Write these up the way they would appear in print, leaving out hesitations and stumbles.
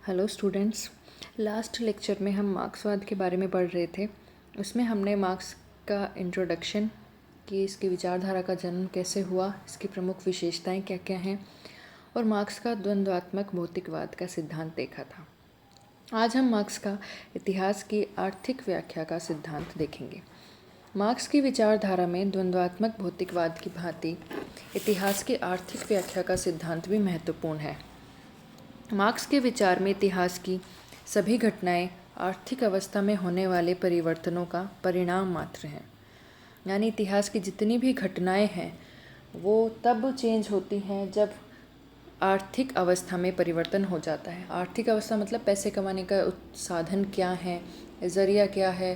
Hello students. Last lecture में हम मार्क्सवाद के बारे में पढ़ रहे थे। उसमें हमने मार्क्स का इंट्रोडक्शन कि इसकी विचारधारा का जन्म कैसे हुआ, इसकी प्रमुख विशेषताएं क्या क्या हैं, और मार्क्स का द्वंद्वात्मक भौतिकवाद का सिद्धांत देखा था। आज हम मार्क्स का इतिहास की आर्थिक व्याख्या का सिद्धांत देखेंगे। मार्क्स की विचारधारा में द्वंद्वात्मक भौतिकवाद की भांति इतिहास की आर्थिक व्याख्या का सिद्धांत भी महत्वपूर्ण है। मार्क्स के विचार में इतिहास की सभी घटनाएं आर्थिक अवस्था में होने वाले परिवर्तनों का परिणाम मात्र हैं। यानी इतिहास की जितनी भी घटनाएं हैं वो तब चेंज होती हैं जब आर्थिक अवस्था में परिवर्तन हो जाता है। आर्थिक अवस्था मतलब पैसे कमाने का साधन क्या है, ज़रिया क्या है,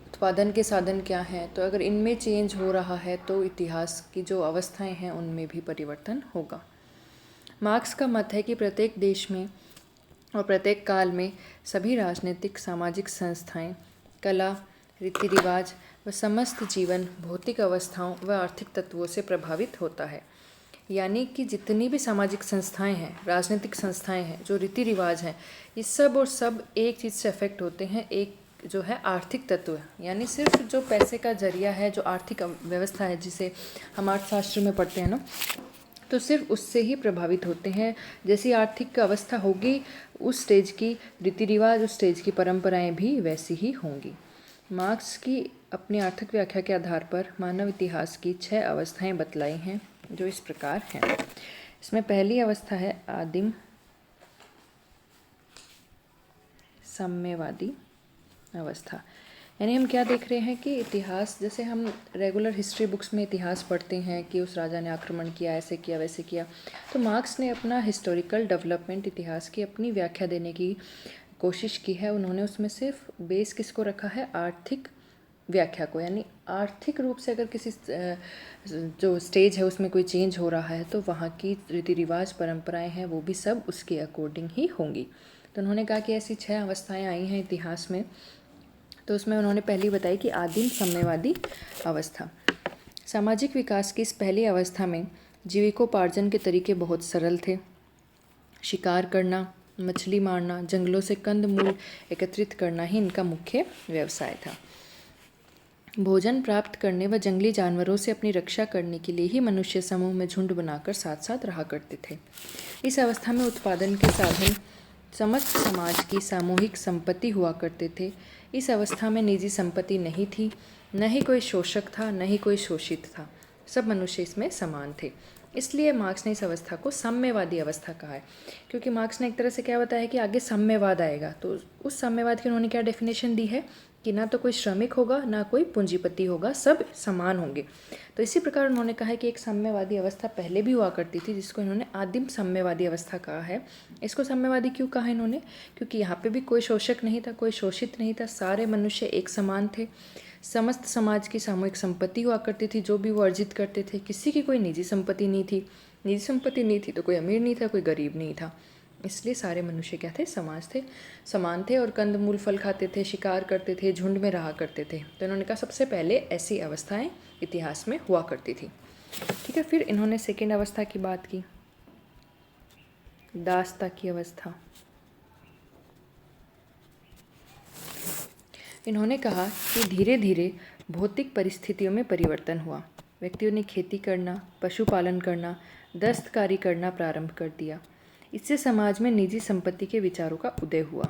उत्पादन के साधन क्या हैं। तो अगर इनमें चेंज हो रहा है तो इतिहास की जो अवस्थाएं हैं उनमें भी परिवर्तन होगा। मार्क्स का मत है कि प्रत्येक देश में और प्रत्येक काल में सभी राजनीतिक सामाजिक संस्थाएं, कला, रीति रिवाज व समस्त जीवन भौतिक अवस्थाओं व आर्थिक तत्वों से प्रभावित होता है। यानी कि जितनी भी सामाजिक संस्थाएं हैं, राजनीतिक संस्थाएं हैं, जो रीति रिवाज हैं, ये सब और सब एक चीज़ से अफेक्ट होते हैं, एक जो है आर्थिक तत्व। यानी सिर्फ जो पैसे का जरिया है, जो आर्थिक व्यवस्था है जिसे हम अर्थशास्त्र में पढ़ते हैं ना, तो सिर्फ उससे ही प्रभावित होते हैं। जैसी आर्थिक अवस्था होगी उस स्टेज की रीति रिवाज, उस स्टेज की परंपराएं भी वैसी ही होंगी। मार्क्स की अपनी आर्थिक व्याख्या के आधार पर मानव इतिहास की 6 अवस्थाएं बतलाई हैं, जो इस प्रकार हैं। इसमें पहली अवस्था है आदिम साम्यवादी अवस्था। यानी हम क्या देख रहे हैं कि इतिहास, जैसे हम रेगुलर हिस्ट्री बुक्स में इतिहास पढ़ते हैं कि उस राजा ने आक्रमण किया, ऐसे किया, वैसे किया, तो मार्क्स ने अपना हिस्टोरिकल डेवलपमेंट इतिहास की अपनी व्याख्या देने की कोशिश की है। उन्होंने उसमें सिर्फ बेस किसको रखा है, आर्थिक व्याख्या को। यानी आर्थिक रूप से अगर किसी जो स्टेज है उसमें कोई चेंज हो रहा है तो वहाँ की रीति रिवाज, परंपराएं हैं, वो भी सब उसके अकॉर्डिंग ही होंगी। तो उन्होंने कहा कि ऐसी 6 अवस्थाएं आई हैं इतिहास में। तो उसमें उन्होंने पहली बताई कि आदिम साम्यवादी अवस्था। सामाजिक विकास की इस पहली अवस्था में जीविकोपार्जन के तरीके बहुत सरल थे। शिकार करना, मछली मारना, जंगलों से कंद मूल एकत्रित करना ही इनका मुख्य व्यवसाय था। भोजन प्राप्त करने व जंगली जानवरों से अपनी रक्षा करने के लिए ही मनुष्य समूह में झुंड बनाकर साथ साथ रहा करते थे। इस अवस्था में उत्पादन के साधन समस्त समाज की सामूहिक संपत्ति हुआ करते थे। इस अवस्था में निजी संपत्ति नहीं थी, न ही कोई शोषक था, न ही कोई शोषित था। सब मनुष्य इसमें समान थे। इसलिए मार्क्स ने इस अवस्था को साम्यवादी अवस्था कहा है, क्योंकि मार्क्स ने एक तरह से क्या बताया है कि आगे साम्यवाद आएगा। तो उस साम्यवाद की उन्होंने क्या डेफिनेशन दी है कि ना तो कोई श्रमिक होगा, ना कोई पूंजीपति होगा, सब समान होंगे। तो इसी प्रकार उन्होंने कहा है कि एक साम्यवादी अवस्था पहले भी हुआ करती थी, जिसको इन्होंने आदिम साम्यवादी अवस्था कहा है। इसको साम्यवादी क्यों कहा इन्होंने, क्योंकि यहाँ पे भी कोई शोषक नहीं था, कोई शोषित नहीं था, सारे मनुष्य एक समान थे। समस्त समाज की सामूहिक संपत्ति हुआ करती थी, जो भी वो अर्जित करते थे। किसी की कोई निजी संपत्ति नहीं थी। निजी संपत्ति नहीं थी तो कोई अमीर नहीं था, कोई गरीब नहीं था। इसलिए सारे मनुष्य क्या थे, समान थे और कंदमूल फल खाते थे, शिकार करते थे, झुंड में रहा करते थे। तो इन्होंने कहा सबसे पहले ऐसी अवस्थाएं इतिहास में हुआ करती थी। ठीक है, फिर इन्होंने सेकेंड अवस्था की बात की, दासता की अवस्था। इन्होंने कहा कि धीरे धीरे भौतिक परिस्थितियों में परिवर्तन हुआ। व्यक्तियों ने खेती करना, पशुपालन करना, दस्तकारी करना प्रारंभ कर दिया। इससे समाज में निजी संपत्ति के विचारों का उदय हुआ।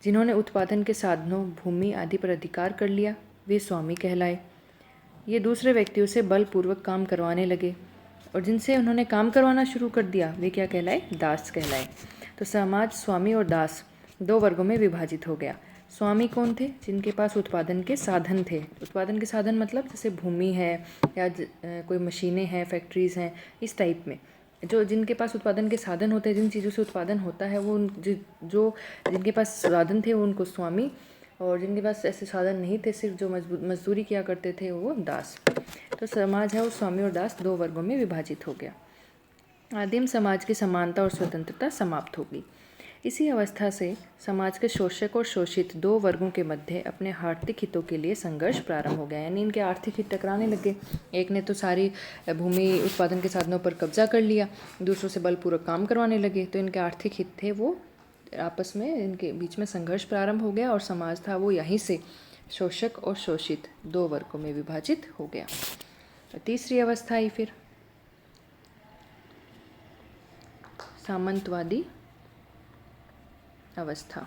जिन्होंने उत्पादन के साधनों, भूमि आदि पर अधिकार कर लिया, वे स्वामी कहलाए। ये दूसरे व्यक्तियों से बलपूर्वक काम करवाने लगे, और जिनसे उन्होंने काम करवाना शुरू कर दिया वे क्या कहलाए, दास कहलाए। तो समाज स्वामी और दास 2 वर्गों में विभाजित हो गया। स्वामी कौन थे, जिनके पास उत्पादन के साधन थे। उत्पादन के साधन मतलब जैसे भूमि है या कोई मशीनें हैं, फैक्ट्रीज़ हैं, इस टाइप में जो जिनके पास उत्पादन के साधन होते हैं, जिन चीज़ों से उत्पादन होता है, वो जो जिनके पास साधन थे वो उनको स्वामी, और जिनके पास ऐसे साधन नहीं थे, सिर्फ जो मजदूरी किया करते थे, वो दास। तो समाज है वो स्वामी और दास 2 वर्गों में विभाजित हो गया। आदिम समाज की समानता और स्वतंत्रता समाप्त हो गई। इसी अवस्था से समाज के शोषक और शोषित 2 वर्गों के मध्य अपने आर्थिक हितों के लिए संघर्ष प्रारंभ हो गया। यानी इनके आर्थिक हित टकराने लगे। एक ने तो सारी भूमि उत्पादन के साधनों पर कब्जा कर लिया, दूसरों से बलपूर्वक काम करवाने लगे, तो इनके आर्थिक हित थे वो आपस में इनके बीच में संघर्ष प्रारंभ हो गया और समाज था वो यहीं से शोषक और शोषित दो वर्गों में विभाजित हो गया। तीसरी अवस्था आई फिर सामंतवादी अवस्था।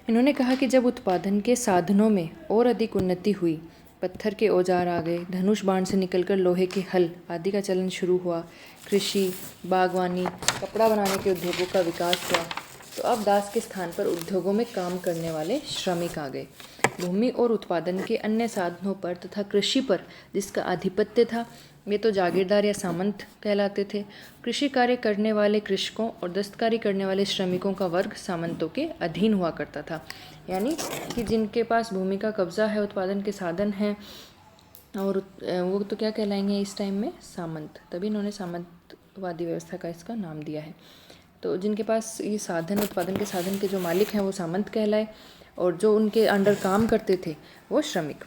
इन्होंने कहा कि जब उत्पादन के साधनों में और अधिक उन्नति हुई, पत्थर के औजार आ गए, धनुष बाण से निकलकर लोहे के हल आदि का चलन शुरू हुआ, कृषि, बागवानी, कपड़ा बनाने के उद्योगों का विकास हुआ, तो अब दास के स्थान पर उद्योगों में काम करने वाले श्रमिक आ गए। भूमि और उत्पादन के अन्य साधनों पर तथा कृषि पर जिसका आधिपत्य था वे तो जागीरदार या सामंत कहलाते थे। कृषि कार्य करने वाले कृषकों और दस्तकारी करने वाले श्रमिकों का वर्ग सामंतों के अधीन हुआ करता था, यानी कि जिनके पास भूमि का कब्जा है, उत्पादन के साधन हैं, और वो तो क्या कहलाएंगे इस टाइम में? सामंत। तभी इन्होंने सामंतवादी व्यवस्था का इसका नाम दिया है। तो जिनके पास ये साधन, उत्पादन के साधन के जो मालिक हैं वो सामंत कहलाए, और जो उनके अंडर काम करते थे वो श्रमिक।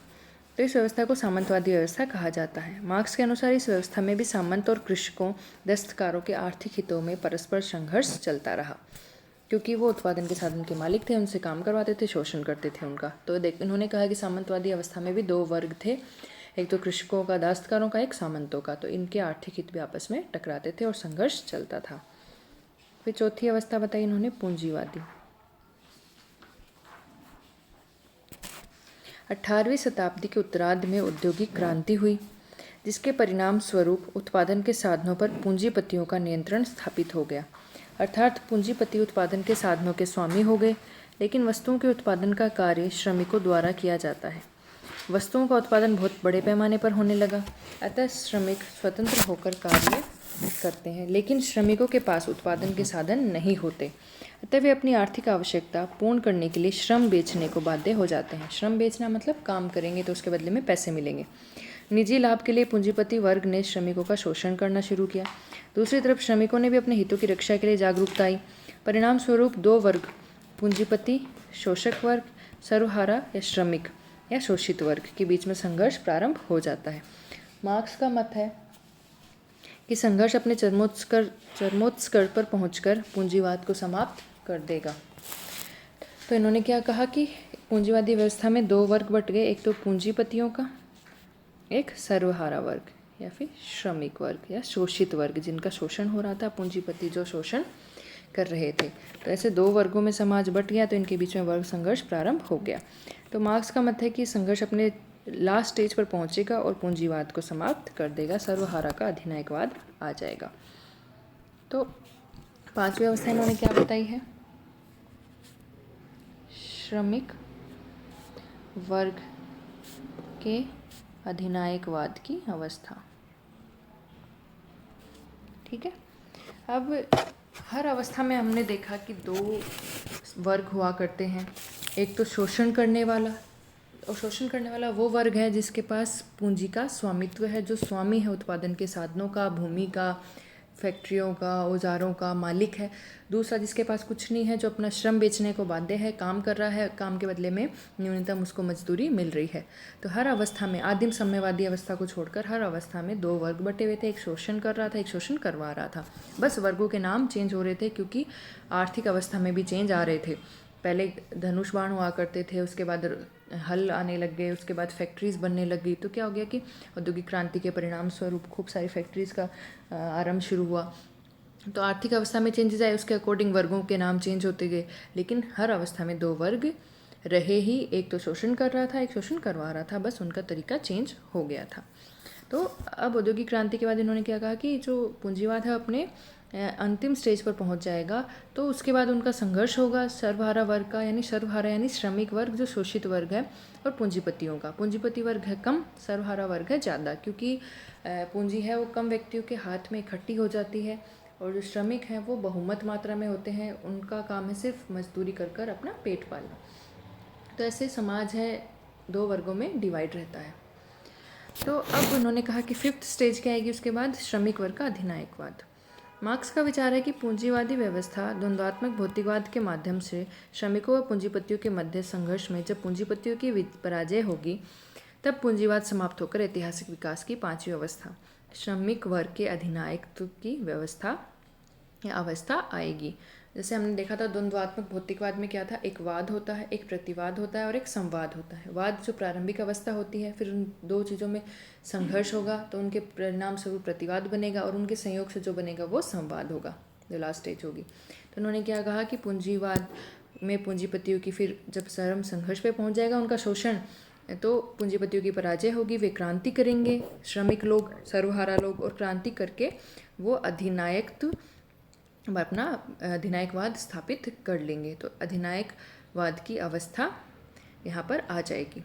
तो इस व्यवस्था को सामंतवादी व्यवस्था कहा जाता है। मार्क्स के अनुसार इस व्यवस्था में भी सामंत और कृषकों, दस्तकारों के आर्थिक हितों में परस्पर संघर्ष चलता रहा, क्योंकि वो उत्पादन के साधन के मालिक थे, उनसे काम करवाते थे, शोषण करते थे उनका। तो इन्होंने कहा कि सामंतवादी अवस्था में भी दो वर्ग थे, एक तो कृषकों का, दस्तकारों का, एक सामंतों का। तो इनके आर्थिक हित भी आपस में टकराते थे और संघर्ष चलता था। फिर चौथी अवस्था बताई इन्होंने पूंजीवादी। 18वीं शताब्दी के उत्तरार्ध में औद्योगिक क्रांति हुई, जिसके परिणाम स्वरूप उत्पादन के साधनों पर पूंजीपतियों का नियंत्रण स्थापित हो गया। अर्थात पूंजीपति उत्पादन के साधनों के स्वामी हो गए, लेकिन वस्तुओं के उत्पादन का कार्य श्रमिकों द्वारा किया जाता है। वस्तुओं का उत्पादन बहुत बड़े पैमाने पर होने लगा, अतः श्रमिक स्वतंत्र होकर कार्य करते हैं, लेकिन श्रमिकों के पास उत्पादन के साधन नहीं होते, अतः वे अपनी आर्थिक आवश्यकता पूर्ण करने के लिए श्रम बेचने को बाध्य हो जाते हैं। श्रम बेचना मतलब काम करेंगे तो उसके बदले में पैसे मिलेंगे। निजी लाभ के लिए पूंजीपति वर्ग ने श्रमिकों का शोषण करना शुरू किया। दूसरी तरफ श्रमिकों ने भी अपने हितों की रक्षा के लिए जागरूकता आई। परिणाम स्वरूप दो वर्ग, पूंजीपति, शोषक वर्ग, सर्वहारा या श्रमिक या शोषित वर्ग के बीच में संघर्ष प्रारंभ हो जाता है। मार्क्स का मत है कि संघर्ष अपने चरमोत्कर्ष पर पहुंचकर पूंजीवाद को समाप्त कर देगा। तो इन्होंने क्या कहा कि पूंजीवादी व्यवस्था में दो वर्ग बट गए, एक तो पूंजीपतियों का, एक सर्वहारा वर्ग या फिर श्रमिक वर्ग या शोषित वर्ग, जिनका शोषण हो रहा था, पूंजीपति जो शोषण कर रहे थे। तो ऐसे दो वर्गों में समाज बट गया, तो इनके बीच में वर्ग संघर्ष प्रारंभ हो गया। तो मार्क्स का मत है कि संघर्ष अपने लास्ट स्टेज पर पहुंचेगा और पूंजीवाद को समाप्त कर देगा, सर्वहारा का अधिनायकवाद आ जाएगा। तो पांचवी अवस्था इन्होंने क्या बताई है? श्रमिक वर्ग के अधिनायकवाद की अवस्था। ठीक है। अब हर अवस्था में हमने देखा कि दो वर्ग हुआ करते हैं, एक तो शोषण करने वाला, और शोषण करने वाला वो वर्ग है जिसके पास पूंजी का स्वामित्व है, जो स्वामी है उत्पादन के साधनों का, भूमि का, फैक्ट्रियों का, औजारों का मालिक है। दूसरा जिसके पास कुछ नहीं है, जो अपना श्रम बेचने को बाध्य है, काम कर रहा है, काम के बदले में न्यूनतम उसको मजदूरी मिल रही है। तो हर अवस्था में, आदिम साम्यवादी अवस्था को छोड़कर हर अवस्था में दो वर्ग बटे हुए थे, एक शोषण कर रहा था, एक शोषण करवा रहा था। बस वर्गों के नाम चेंज हो रहे थे, क्योंकि आर्थिक अवस्था में भी चेंज आ रहे थे। पहले धनुष बाण हुआ करते थे, उसके बाद हल आने लग गए, उसके बाद फैक्ट्रीज़ बनने लग गई। तो क्या हो गया कि औद्योगिक क्रांति के परिणाम स्वरूप खूब सारी फैक्ट्रीज़ का आरंभ शुरू हुआ। तो आर्थिक अवस्था में चेंजेस आए, उसके अकॉर्डिंग वर्गों के नाम चेंज होते गए, लेकिन हर अवस्था में दो वर्ग रहे ही, एक तो शोषण कर रहा था, एक शोषण करवा रहा था, बस उनका तरीका चेंज हो गया था। तो अब औद्योगिक क्रांति के बाद इन्होंने क्या कहा कि जो पूंजीवाद है अपने अंतिम स्टेज पर पहुंच जाएगा, तो उसके बाद उनका संघर्ष होगा सर्वहारा वर्ग का, यानी सर्वहारा यानी श्रमिक वर्ग जो शोषित वर्ग है, और पूंजीपतियों का। पूंजीपति वर्ग है कम, सर्वहारा वर्ग है ज़्यादा, क्योंकि पूंजी है वो कम व्यक्तियों के हाथ में इकट्ठी हो जाती है, और जो श्रमिक हैं वो बहुमत मात्रा में होते हैं, उनका काम है सिर्फ मजदूरी कर कर अपना पेट पालना। तो ऐसे समाज है दो वर्गों में डिवाइड रहता है। तो अब उन्होंने कहा कि फिफ्थ स्टेज क्या आएगी उसके बाद? श्रमिक वर्ग का अधिनायकवाद। मार्क्स का विचार है कि पूंजीवादी व्यवस्था द्वंद्वात्मक भौतिकवाद के माध्यम से श्रमिकों व पूंजीपतियों के मध्य संघर्ष में जब पूंजीपतियों की पराजय होगी, तब पूंजीवाद समाप्त होकर ऐतिहासिक विकास की पांचवी अवस्था, श्रमिक वर्ग के अधिनायकत्व की व्यवस्था या अवस्था आएगी। जैसे हमने देखा था द्वंद्वात्मक भौतिकवाद में क्या था, एक वाद होता है, एक प्रतिवाद होता है और एक संवाद होता है। वाद जो प्रारंभिक अवस्था होती है, फिर उन दो चीज़ों में संघर्ष होगा तो उनके परिणाम स्वरूप प्रतिवाद बनेगा और उनके संयोग से जो बनेगा वो संवाद होगा, जो लास्ट स्टेज होगी। तो उन्होंने क्या कहा कि पूंजीवाद में पूंजीपतियों की फिर जब चरम संघर्ष पे पहुंच जाएगा उनका शोषण, तो पूंजीपतियों की पराजय होगी, वे क्रांति करेंगे, श्रमिक लोग, सर्वहारा लोग, और क्रांति करके वो अपना अधिनायकवाद स्थापित कर लेंगे। तो अधिनायकवाद की अवस्था यहाँ पर आ जाएगी।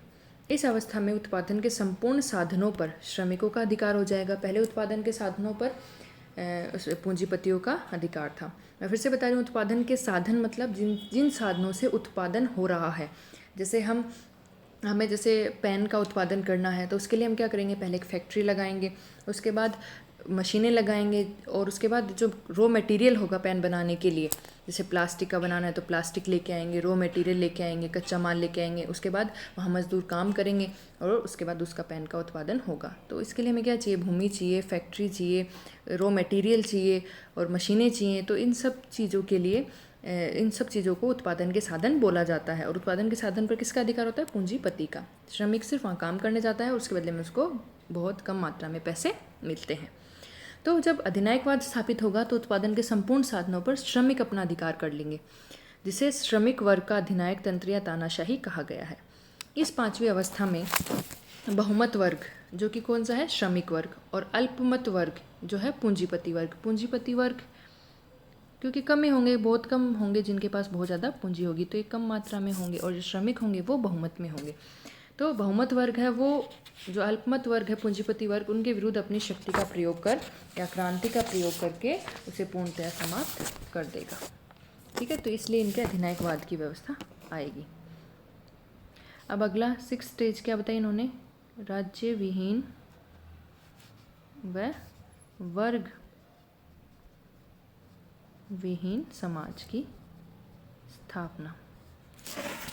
इस अवस्था में उत्पादन के संपूर्ण साधनों पर श्रमिकों का अधिकार हो जाएगा। पहले उत्पादन के साधनों पर पूंजीपतियों का अधिकार था। मैं फिर से बता रही हूँ, उत्पादन के साधन मतलब जिन साधनों से उत्पादन हो रहा है। जैसे हमें जैसे पेन का उत्पादन करना है तो उसके लिए हम क्या करेंगे, पहले एक फैक्ट्री लगाएंगे, उसके बाद मशीनें लगाएंगे, और उसके बाद जो रॉ मटेरियल होगा पेन बनाने के लिए, जैसे प्लास्टिक का बनाना है तो प्लास्टिक लेके आएंगे, रॉ मटेरियल लेके आएंगे, कच्चा माल लेके आएंगे, उसके बाद वहाँ मजदूर काम करेंगे और उसके बाद उसका पेन का उत्पादन होगा। तो इसके लिए हमें क्या चाहिए, भूमि चाहिए, फैक्ट्री चाहिए, रॉ मटेरियल चाहिए और मशीनें चाहिए। तो इन सब चीज़ों को उत्पादन के साधन बोला जाता है। और उत्पादन के साधन पर किसका अधिकार होता है, पूंजीपति का। श्रमिक सिर्फ वहाँ काम करने जाता है और उसके बदले में उसको बहुत कम मात्रा में पैसे मिलते हैं। तो जब अधिनायकवाद स्थापित होगा तो उत्पादन के संपूर्ण साधनों पर श्रमिक अपना अधिकार कर लेंगे, जिसे श्रमिक वर्ग का अधिनायक तंत्र या तानाशाही कहा गया है। इस पांचवी अवस्था में बहुमत वर्ग, जो कि कौन सा है, श्रमिक वर्ग, और अल्पमत वर्ग जो है पूंजीपति वर्ग, क्योंकि कम ही होंगे, बहुत कम होंगे जिनके पास बहुत ज़्यादा पूंजी होगी, तो ये कम मात्रा में होंगे, और जो श्रमिक होंगे वो बहुमत में होंगे। तो बहुमत वर्ग है वो, जो अल्पमत वर्ग है पूंजीपति वर्ग, उनके विरुद्ध अपनी शक्ति का प्रयोग कर या क्रांति का प्रयोग करके उसे पूर्णतः समाप्त कर देगा। ठीक है, तो इसलिए इनके अधिनायकवाद की व्यवस्था आएगी। अब अगला 6 स्टेज क्या बताया इन्होंने, राज्य विहीन व वर्ग विहीन समाज की स्थापना।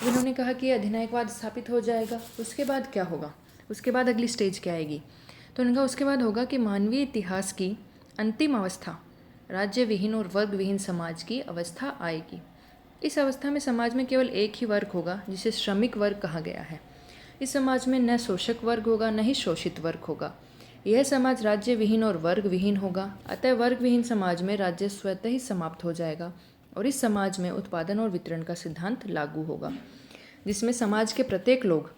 इन्होंने कहा कि अधिनायकवाद स्थापित हो जाएगा, उसके बाद क्या होगा, उसके बाद अगली स्टेज क्या आएगी। तो उनका उसके बाद होगा कि मानवीय इतिहास की अंतिम अवस्था राज्य विहीन और वर्ग विहीन समाज की अवस्था आएगी। इस अवस्था में समाज में केवल एक ही वर्ग होगा, जिसे श्रमिक वर्ग कहा गया है। इस समाज में न शोषक वर्ग होगा न ही शोषित वर्ग होगा। यह समाज राज्य विहीन और वर्ग विहीन होगा। अतः वर्ग विहीन समाज में राज्य स्वतः ही समाप्त हो जाएगा और इस समाज में उत्पादन और वितरण का सिद्धांत लागू होगा, जिसमें समाज के प्रत्येक लोग,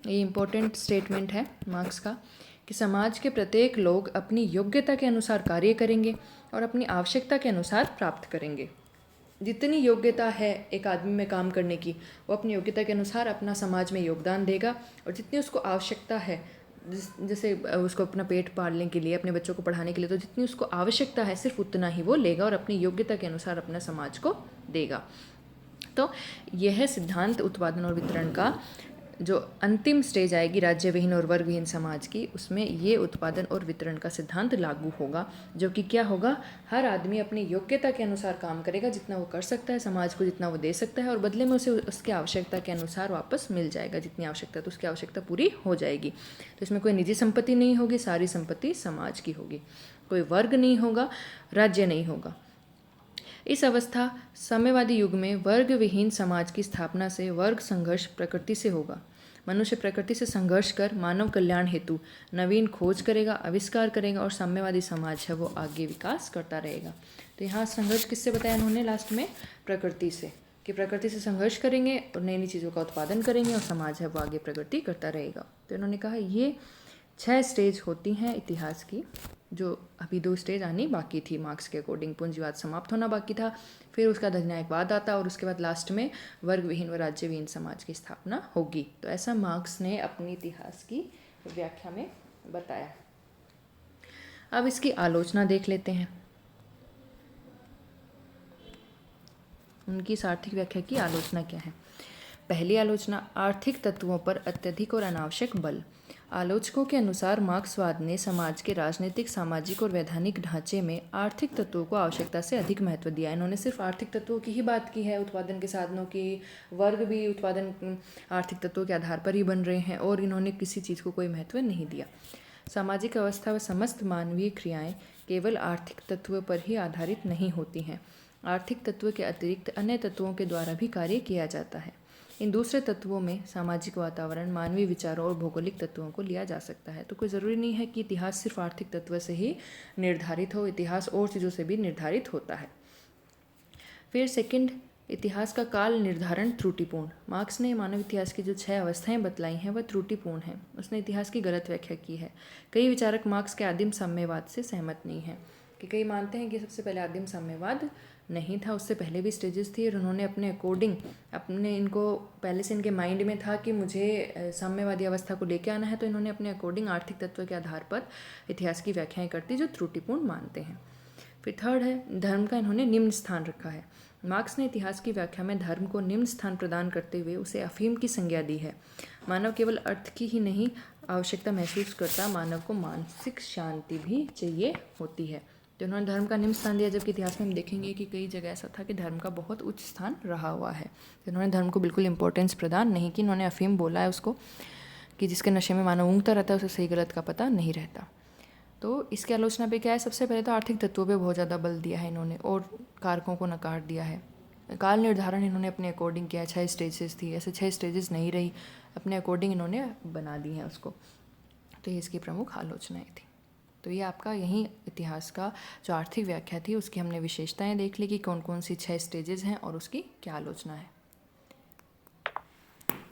ये इम्पोर्टेंट स्टेटमेंट है मार्क्स का, कि समाज के प्रत्येक लोग अपनी योग्यता के अनुसार कार्य करेंगे और अपनी आवश्यकता के अनुसार प्राप्त करेंगे। जितनी योग्यता है एक आदमी में काम करने की, वो अपनी योग्यता के अनुसार अपना समाज में योगदान देगा, और जितनी उसको आवश्यकता है, जैसे उसको अपना पेट पालने के लिए, अपने बच्चों को पढ़ाने के लिए, तो जितनी उसको आवश्यकता है सिर्फ उतना ही वो लेगा और अपनी योग्यता के अनुसार अपना समाज को देगा। तो यह सिद्धांत उत्पादन और वितरण का जो अंतिम स्टेज आएगी राज्य विहीन और वर्ग विहीन समाज की, उसमें ये उत्पादन और वितरण का सिद्धांत लागू होगा, जो कि क्या होगा, हर आदमी अपनी योग्यता के अनुसार काम करेगा, जितना वो कर सकता है, समाज को जितना वो दे सकता है, और बदले में उसे उसकी आवश्यकता के अनुसार वापस मिल जाएगा। जितनी आवश्यकता तो उसकी आवश्यकता पूरी हो जाएगी। तो इसमें कोई निजी संपत्ति नहीं होगी, सारी संपत्ति समाज की होगी। कोई वर्ग नहीं होगा, राज्य नहीं होगा। इस अवस्था साम्यवादी युग में वर्ग विहीन समाज की स्थापना से वर्ग संघर्ष प्रकृति से होगा। मनुष्य प्रकृति से संघर्ष कर मानव कल्याण हेतु नवीन खोज करेगा, आविष्कार करेगा, और साम्यवादी समाज है वो आगे विकास करता रहेगा। तो यहाँ संघर्ष किससे बताया उन्होंने लास्ट में, प्रकृति से, कि प्रकृति से संघर्ष करेंगे और नई नई चीज़ों का उत्पादन करेंगे और समाज है वो आगे प्रगति करता रहेगा। तो इन्होंने कहा ये 6 स्टेज होती हैं इतिहास की, जो अभी 2 स्टेज आनी बाकी थी मार्क्स के अकॉर्डिंग। पूंजीवाद समाप्त होना बाकी था, फिर उसका अधिनायकवाद आता, और उसके बाद लास्ट में वर्ग विहीन व राज्य विहीन समाज की स्थापना होगी। तो ऐसा मार्क्स ने अपनी इतिहास की व्याख्या में बताया। अब इसकी आलोचना देख लेते हैं। उनकी इस आर्थिक व्याख्या की आलोचना क्या है। पहली आलोचना, आर्थिक तत्वों पर अत्यधिक और अनावश्यक बल। आलोचकों के अनुसार मार्क्सवाद ने समाज के राजनीतिक, सामाजिक और वैधानिक ढांचे में आर्थिक तत्वों को आवश्यकता से अधिक महत्व दिया। इन्होंने सिर्फ आर्थिक तत्वों की ही बात की है, उत्पादन के साधनों की, वर्ग भी उत्पादन आर्थिक तत्वों के आधार पर ही बन रहे हैं, और इन्होंने किसी चीज़ को कोई महत्व नहीं दिया। सामाजिक अवस्था व समस्त मानवीय क्रियाएं केवल आर्थिक तत्व पर ही आधारित नहीं होती हैं। आर्थिक तत्व के अतिरिक्त अन्य तत्वों के द्वारा भी कार्य किया जाता है। इन दूसरे तत्वों में सामाजिक वातावरण, मानवीय विचारों और भौगोलिक तत्वों को लिया जा सकता है। तो कोई ज़रूरी नहीं है कि इतिहास सिर्फ आर्थिक तत्व से ही निर्धारित हो, इतिहास और चीज़ों से भी निर्धारित होता है। फिर सेकंड, इतिहास का काल निर्धारण त्रुटिपूर्ण। मार्क्स ने मानव इतिहास की जो 6 अवस्थाएं बतलाई हैं वह त्रुटिपूर्ण हैं। उसने इतिहास की गलत व्याख्या की है। कई विचारक मार्क्स के आदिम साम्यवाद से सहमत नहीं हैं कि कई मानते हैं कि सबसे पहले आदिम साम्यवाद नहीं था, उससे पहले भी स्टेजेस थी और उन्होंने अपने अकॉर्डिंग इनको पहले से इनके माइंड में था कि मुझे साम्यवादी अवस्था को लेकर आना है, तो इन्होंने अपने अकॉर्डिंग आर्थिक तत्व के आधार पर इतिहास की व्याख्याएं करती जो त्रुटिपूर्ण मानते हैं। फिर थर्ड है, धर्म का इन्होंने निम्न स्थान रखा है। मार्क्स ने इतिहास की व्याख्या में धर्म को निम्न स्थान प्रदान करते हुए उसे अफीम की संज्ञा दी है। मानव केवल अर्थ की ही नहीं आवश्यकता महसूस करता, मानव को मानसिक शांति भी चाहिए होती है। तो उन्होंने धर्म का निम्न स्थान दिया, जबकि इतिहास में हम देखेंगे कि कई जगह ऐसा था कि धर्म का बहुत उच्च स्थान रहा हुआ है। तो उन्होंने धर्म को बिल्कुल इंपॉर्टेंस प्रदान नहीं की। इन्होंने अफीम बोला है उसको कि जिसके नशे में मानव ऊँघता रहता है उसे सही गलत का पता नहीं रहता। तो इसकी आलोचना पे क्या है, सबसे पहले तो आर्थिक तत्वों पे बहुत ज़्यादा बल दिया है इन्होंने और कारकों को नकार दिया है। काल निर्धारण इन्होंने अपने अकॉर्डिंग किया, 6 स्टेजेस थी, ऐसे 6 स्टेजेस नहीं रही, अपने अकॉर्डिंग इन्होंने बना दी हैं उसको। तो ये इसकी प्रमुख आलोचनाएं थी। तो ये आपका यहीं इतिहास का जो आर्थिक व्याख्या थी उसकी हमने विशेषताएं देख ली कि कौन कौन सी 6 स्टेजेस हैं और उसकी क्या आलोचना है।